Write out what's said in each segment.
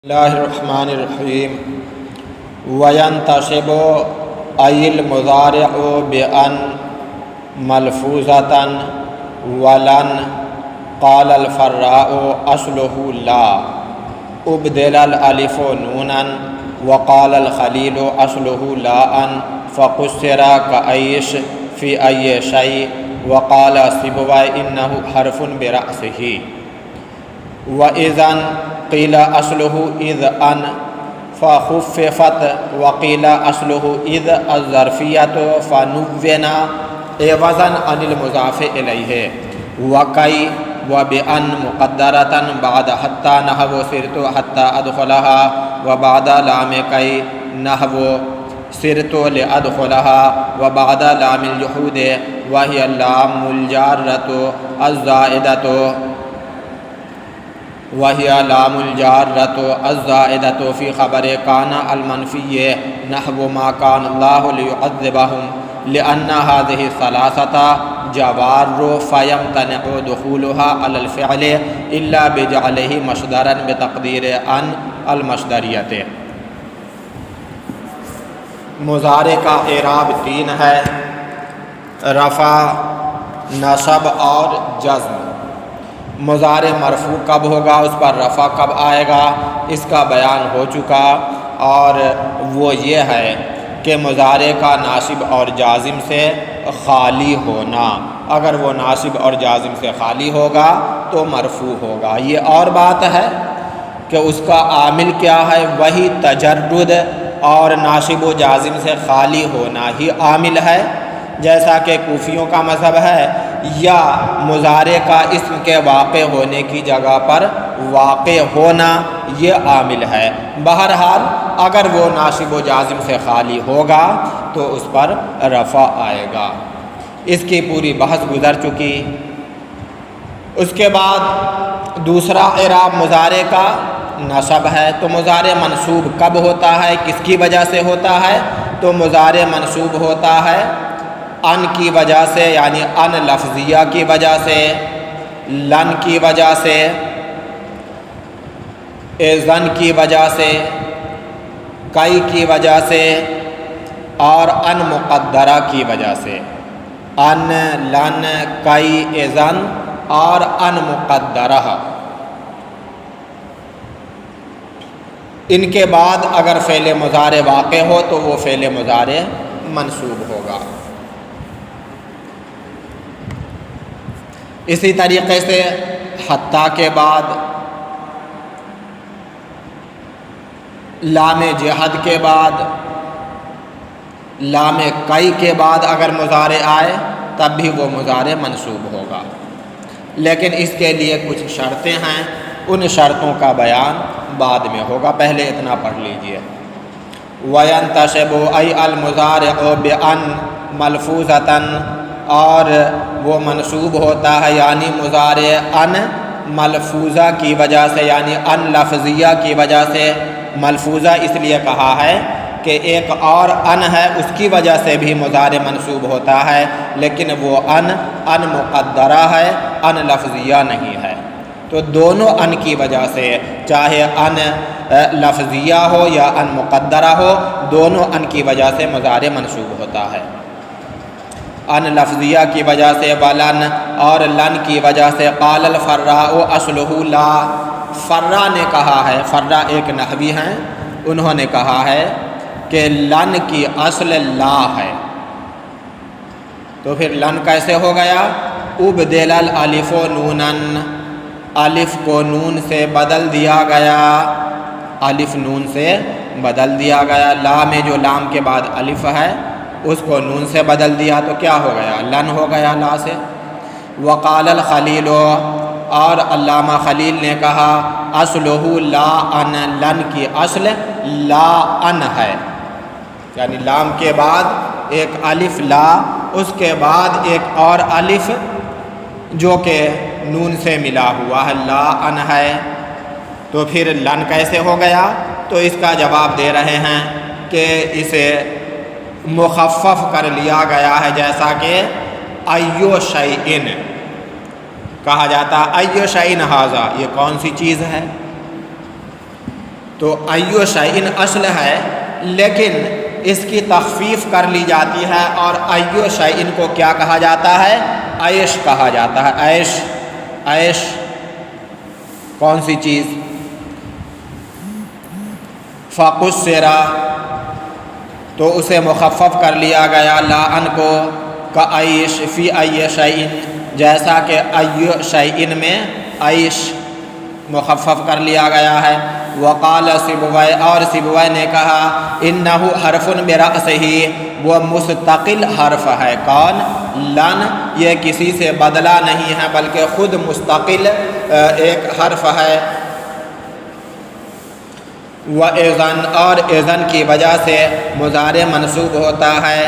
اللہ الرحمن الرحیم وینتصب ای المضارع بأن ملفوظة ولن قال الفراء اصله لا ابدل الالف نونا وقال الخلیل اصله لاء فقصر كأيش في أي شيء وقال سبوي إنه حرف برأسه وإذن قیل اصلہ اذ ان فخففت وقیل اصلہ اذ الظرفیت فنوّنا عوضا عن المضاف الیہ وکی وبأن مقدرة بعد حتی نحو سرت حتی ادخلها وبعد لام کی نحو سرت لأدخلها وبعد لام الجحود وهي اللام الجارة الزائدة وهي لام الجارة الزائدة في خبر كان المنفي نحو ما كان الله ليعذبهم لأن هذه الثلاثة جوار فيمتنع دخولها على الفعل إلا بجعله مصدرا بتقدير أن المصدرية۔ مضارع کا اعراب تین ہے: رفع، نصب اور جزم۔ مضارع مرفوع کب ہوگا، اس پر رفع کب آئے گا، اس کا بیان ہو چکا، اور وہ یہ ہے کہ مضارع کا ناصب اور جازم سے خالی ہونا۔ اگر وہ ناصب اور جازم سے خالی ہوگا تو مرفوع ہوگا۔ یہ اور بات ہے کہ اس کا عامل کیا ہے، وہی تجرد اور ناصب و جازم سے خالی ہونا ہی عامل ہے، جیسا کہ کوفیوں کا مذہب ہے، یا مضارع کا اسم کے واقع ہونے کی جگہ پر واقع ہونا یہ عامل ہے۔ بہرحال اگر وہ ناصب و جازم سے خالی ہوگا تو اس پر رفع آئے گا۔ اس کی پوری بحث گزر چکی۔ اس کے بعد دوسرا اعراب مضارع کا نصب ہے۔ تو مضارع منصوب کب ہوتا ہے، کس کی وجہ سے ہوتا ہے؟ تو مضارع منصوب ہوتا ہے ان کی وجہ سے، یعنی ان لفظیہ کی وجہ سے، لن کی وجہ سے، اذن کی وجہ سے، کئی کی وجہ سے، اور ان مقدرہ کی وجہ سے۔ ان، لن، کئی، اذن اور ان مقدرہ۔ ان کے بعد اگر فعل مضارع واقع ہو تو وہ فعل مضارع منصوب ہوگا۔ اسی طریقے سے حتیٰ کے بعد، لام جہد کے بعد، لام کئی کے بعد اگر مضارع آئے تب بھی وہ مضارع منصوب ہوگا، لیکن اس کے لیے کچھ شرطیں ہیں، ان شرطوں کا بیان بعد میں ہوگا، پہلے اتنا پڑھ لیجئے۔ وَيَنْتَصِبُ أَيْ الْمُضَارِعُ بِأَنْ مَلْفُوظَةً، اور وہ منصوب ہوتا ہے یعنی مضارع ان ملفوظہ کی وجہ سے، یعنی ان لفظیہ کی وجہ سے۔ ملفوظہ اس لیے کہا ہے کہ ایک اور ان ہے، اس کی وجہ سے بھی مضارع منصوب ہوتا ہے، لیکن وہ ان مقدرہ ہے، ان لفظیہ نہیں ہے۔ تو دونوں ان کی وجہ سے، چاہے ان لفظیہ ہو یا ان مقدرہ ہو، دونوں ان کی وجہ سے مضارع منصوب ہوتا ہے۔ ان لفظیہ کی وجہ سے ولن، اور لن کی وجہ سے۔ قال الفراء اصلہ لا، فرا نے کہا ہے، فرا ایک نحوی ہیں، انہوں نے کہا ہے کہ لن کی اصل لا ہے۔ تو پھر لن کیسے ہو گیا؟ ابدل الالف نونا، الف کو نون سے بدل دیا گیا، الف نون سے بدل دیا گیا۔ لا میں جو لام کے بعد الف ہے اس کو نون سے بدل دیا تو کیا ہو گیا؟ لن ہو گیا لا سے۔ وقال الخلیل، اور علامہ خلیل نے کہا اصلہ لا ان، لن کی اصل لا ان ہے، یعنی لام کے بعد ایک الف لا، اس کے بعد ایک اور الف جو کہ نون سے ملا ہوا ہے، لا ان ہے۔ تو پھر لن کیسے ہو گیا؟ تو اس کا جواب دے رہے ہیں کہ اسے مخفف کر لیا گیا ہے، جیسا کہ ایو شیئن کہا جاتا ہے، ایو شیئن ھذا، یہ کون سی چیز ہے؟ تو ایو شیئن اصل ہے، لیکن اس کی تخفیف کر لی جاتی ہے اور ایو شیئن کو کیا کہا جاتا ہے؟ عیش کہا جاتا ہے۔ عیش، عیش کون سی چیز؟ فقصرا، تو اسے مخفف کر لیا گیا لا ان کو، کعیش فی ای شیئن، جیسا کہ ایو شیئن میں عیش مخفف کر لیا گیا ہے۔ وقال سبوی، اور سبوی نے کہا انہ حرف برأسہ، وہ مستقل حرف ہے۔ کون؟ لن، یہ کسی سے بدلہ نہیں ہے بلکہ خود مستقل ایک حرف ہے۔ وَإِذَنْ، اور اذن کی وجہ سے مضارع منصوب ہوتا ہے۔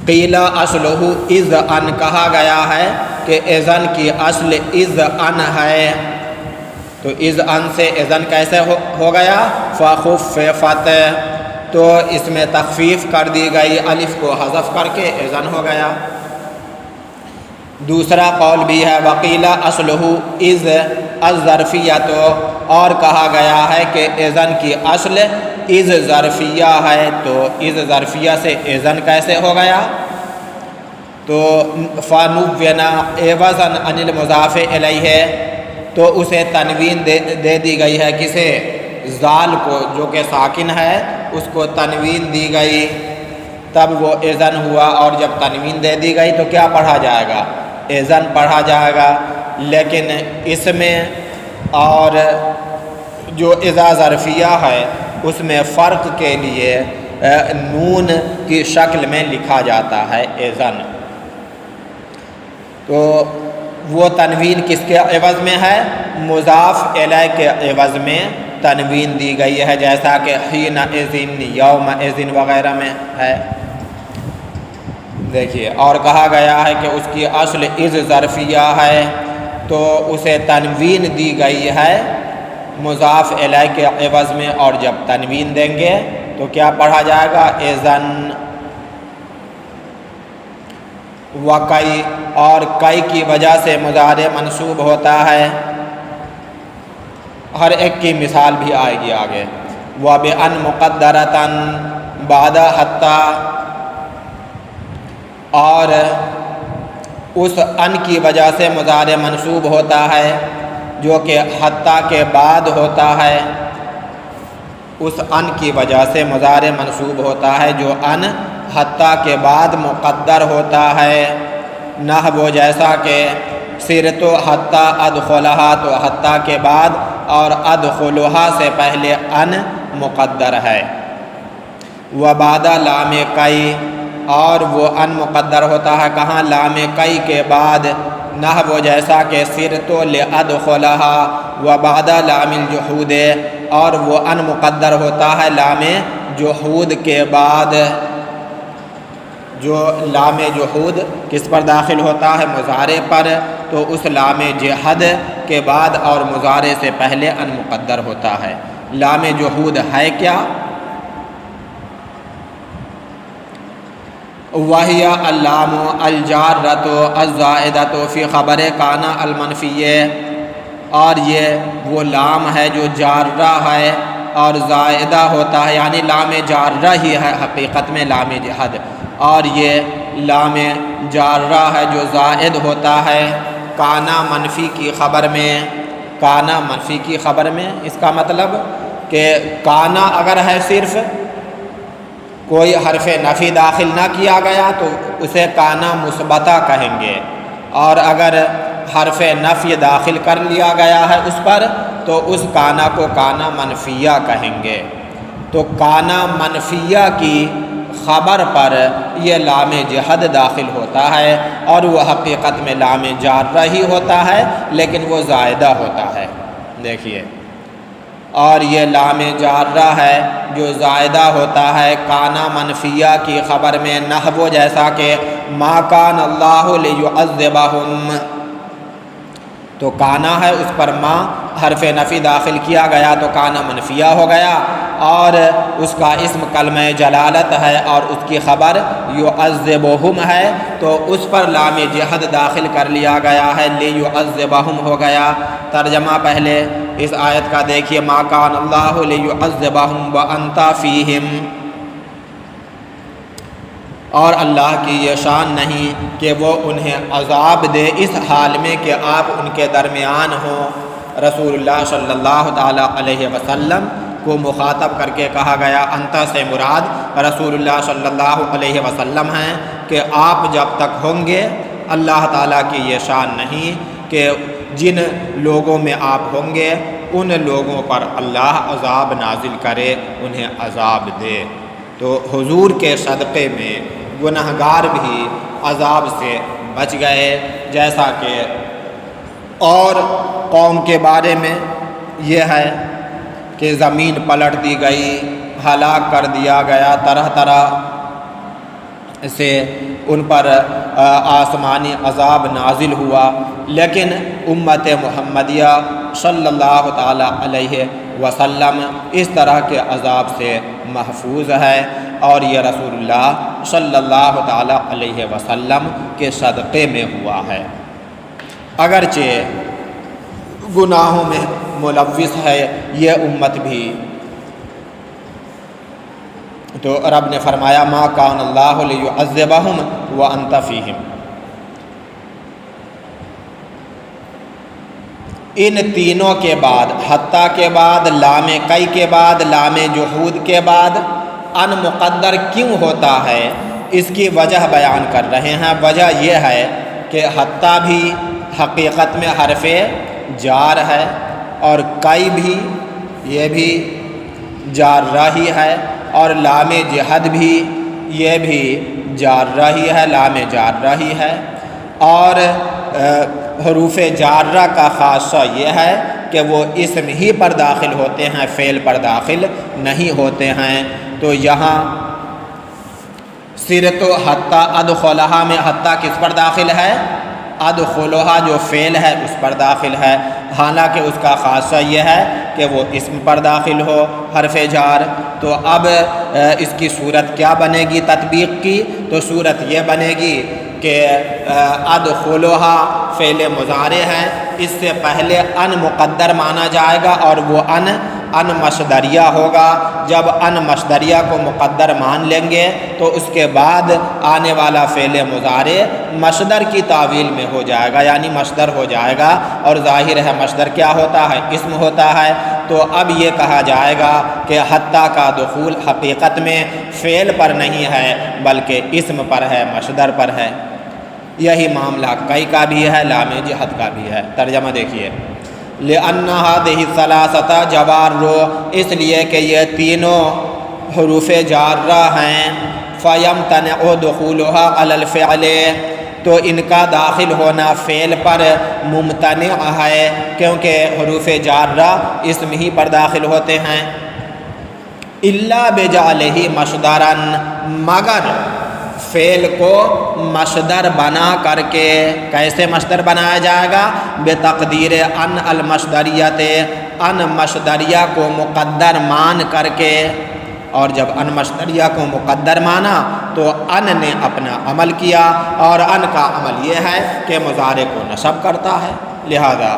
قیل اصلہ اذ ان، کہا گیا ہے کہ اذن کی اصل اذ ان ہے، تو اذ ان سے اذن کیسے ہو گیا؟ فخففت، تو اس میں تخفیف کر دی گئی، الف کو حذف کر کے اذن ہو گیا۔ دوسرا قول بھی ہے وقیل اصلہ اذ الظرفیۃ، اور کہا گیا ہے کہ اذن کی اصل اذ ظرفیہ ہے، تو اذ ظرفیہ سے اذن کیسے ہو گیا؟ تو فنوّنا عوضا عن المضاف الیہ، تو اسے تنوین دے دی گئی ہے، کسے؟ ذال کو، جو کہ ساکن ہے، اس کو تنوین دی گئی، تب وہ اذن ہوا، اور جب تنوین دے دی گئی تو کیا پڑھا جائے گا؟ اذن پڑھا جائے گا۔ لیکن اس میں اور جو اذا ظرفیہ ہے اس میں فرق کے لیے نون کی شکل میں لکھا جاتا ہے اذن، تو وہ تنوین کس کے عوض میں ہے؟ مضاف الیہ کے عوض میں تنوین دی گئی ہے، جیسا کہ حین اذن، یوم اذن وغیرہ میں ہے۔ دیکھیے، اور کہا گیا ہے کہ اس کی اصل اذ ظرفیہ ہے، تو اسے تنوین دی گئی ہے مضاف الیہ کے عوض میں، اور جب تنوین دیں گے تو کیا پڑھا جائے گا؟ اذن۔ وکئی، اور کئی کی وجہ سے مضارع منصوب ہوتا ہے، ہر ایک کی مثال بھی آئے گی آگے۔ وَبِأَنْ مُقَدَّرَةً بَعْدَ حَتَّى، اور اس ان کی وجہ سے مضارع منصوب ہوتا ہے جو کہ حتیٰ کے بعد ہوتا ہے، اس ان کی وجہ سے مضارع منصوب ہوتا ہے جو ان حتیٰ کے بعد مقدر ہوتا ہے۔ نحو، جیسا کہ صرت حتیٰ ادخلہا، تو حتیٰ کے بعد اور ادخلہا سے پہلے ان مقدر ہے۔ وبعد لام کئی، اور وہ ان مقدر ہوتا ہے کہاں؟ لام کئی کے بعد۔ نحو، جیسا کہ صرت لادخلہا وبعد لام الجحود، اور وہ ان مقدر ہوتا ہے لام جحود کے بعد۔ جو لام جحود کس پر داخل ہوتا ہے؟ مضارع پر، تو اس لام جحد کے بعد اور مضارع سے پہلے ان مقدر ہوتا ہے۔ لام جحود ہے کیا؟ وہی اللام الجارۃ الزائدۃ فی خبر کان المنفی، اور یہ وہ لام ہے جو جارہ ہے اور زائدہ ہوتا ہے، یعنی لام جارہ ہی ہے حقیقت میں لام جحد، اور یہ لام جارہ ہے جو زائد ہوتا ہے کانا منفی کی خبر میں۔ کانا منفی کی خبر میں، اس کا مطلب کہ کانا اگر ہے صرف کوئی حرف نفی داخل نہ کیا گیا تو اسے کانا مثبتہ کہیں گے، اور اگر حرف نفی داخل کر لیا گیا ہے اس پر تو اس کانا کو کانا منفیہ کہیں گے۔ تو کانا منفیہ کی خبر پر یہ لام جحد داخل ہوتا ہے، اور وہ حقیقت میں لام جارہ ہی ہوتا ہے لیکن وہ زائدہ ہوتا ہے۔ دیکھیے، اور یہ لام جارہ ہے جو زائدہ ہوتا ہے کانا منفیہ کی خبر میں۔ نحو، جیسا کہ ما کان اللہ لیعذبہم، تو کانا ہے اس پر ما حرف نفی داخل کیا گیا تو کانا منفیہ ہو گیا، اور اس کا اسم کلمہ جلالت ہے اور اس کی خبر یعذبہم ہے، تو اس پر لام جحد داخل کر لیا گیا ہے، لیعذبہم ہو گیا۔ ترجمہ پہلے اس آیت کا دیکھیے، ما کان اللہ لیعذبہم وانت فیہم، اور اللہ کی یہ شان نہیں کہ وہ انہیں عذاب دے اس حال میں کہ آپ ان کے درمیان ہوں۔ رسول اللہ صلی اللہ تعالیٰ علیہ وسلم کو مخاطب کر کے کہا گیا، انتا سے مراد رسول اللہ صلی اللہ علیہ وسلم ہیں کہ آپ جب تک ہوں گے، اللہ تعالیٰ کی یہ شان نہیں کہ جن لوگوں میں آپ ہوں گے ان لوگوں پر اللہ عذاب نازل کرے، انہیں عذاب دے۔ تو حضور کے صدقے میں گنہگار بھی عذاب سے بچ گئے، جیسا کہ اور قوم کے بارے میں یہ ہے کہ زمین پلٹ دی گئی، ہلاک کر دیا گیا، طرح طرح سے ان پر آسمانی عذاب نازل ہوا، لیکن امت محمدیہ صلی اللہ تعالیٰ علیہ وسلم اس طرح کے عذاب سے محفوظ ہے، اور یہ رسول اللہ صلی اللہ تعالیٰ علیہ وسلم کے صدقے میں ہوا ہے۔ اگرچہ گناہوں میں ملوث ہے یہ امت بھی، تو رب نے فرمایا ما کان اللہ لیعذبہم وانت فیہم۔ ان تینوں کے بعد، حتیٰ کے بعد، لام کئی کے بعد، لام جحود کے بعد ان مقدر کیوں ہوتا ہے، اس کی وجہ بیان کر رہے ہیں۔ وجہ یہ ہے کہ حتیٰ بھی حقیقت میں حرف جار ہے، اور کئی بھی یہ بھی جارہ ہی ہے، اور لام جحد بھی یہ بھی جارہ ہی ہے، لام جارہ ہی ہے۔ اور حروف جارہ کا خاصہ یہ ہے کہ وہ اسم ہی پر داخل ہوتے ہیں، فعل پر داخل نہیں ہوتے ہیں۔ تو یہاں صرت و حتیٰ ادخلہا میں حتیٰ کس پر داخل ہے؟ ادخلہا جو فعل ہے اس پر داخل ہے، حالانکہ اس کا خاصہ یہ ہے کہ وہ اسم پر داخل ہو، حرف جار۔ تو اب اس کی صورت کیا بنے گی تطبیق کی؟ تو صورت یہ بنے گی کہ ادخلہا فعل مضارع ہے، اس سے پہلے ان مقدر مانا جائے گا، اور وہ ان مصدریہ ہوگا۔ جب ان مصدریہ کو مقدر مان لیں گے تو اس کے بعد آنے والا فعل مضارع مصدر کی تعویل میں ہو جائے گا، یعنی مصدر ہو جائے گا، اور ظاہر ہے مصدر کیا ہوتا ہے؟ اسم ہوتا ہے۔ تو اب یہ کہا جائے گا کہ حتیٰ کا دخول حقیقت میں فعل پر نہیں ہے بلکہ اسم پر ہے، مصدر پر ہے۔ یہی معاملہ کئی کا بھی ہے، لام جحد کا بھی ہے۔ ترجمہ دیکھیے، لِأَنَّ هَذِهِ الثَّلَاثَةَ جَوَارٌ، اس لیے کہ یہ تینوں حروف جارہ ہیں، فَيَمْتَنِعُ دُخُولُهَا عَلَى الْفِعْلِ، تو ان کا داخل ہونا فعل پر ممتنع ہے، کیونکہ حروف جارہ اسم ہی پر داخل ہوتے ہیں۔ إِلَّا بِجَعْلِهِ مَصْدَرًا، مگر فعل کو مصدر بنا کر کے، کیسے مصدر بنایا جائے گا؟ بتقدیر ان المصدریت، ان مصدریہ کو مقدر مان کر کے۔ اور جب ان مصدریہ کو مقدر مانا تو ان نے اپنا عمل کیا، اور ان کا عمل یہ ہے کہ مضارع کو نصب کرتا ہے، لہذا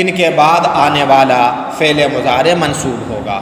ان کے بعد آنے والا فعل مضارع منصوب ہوگا۔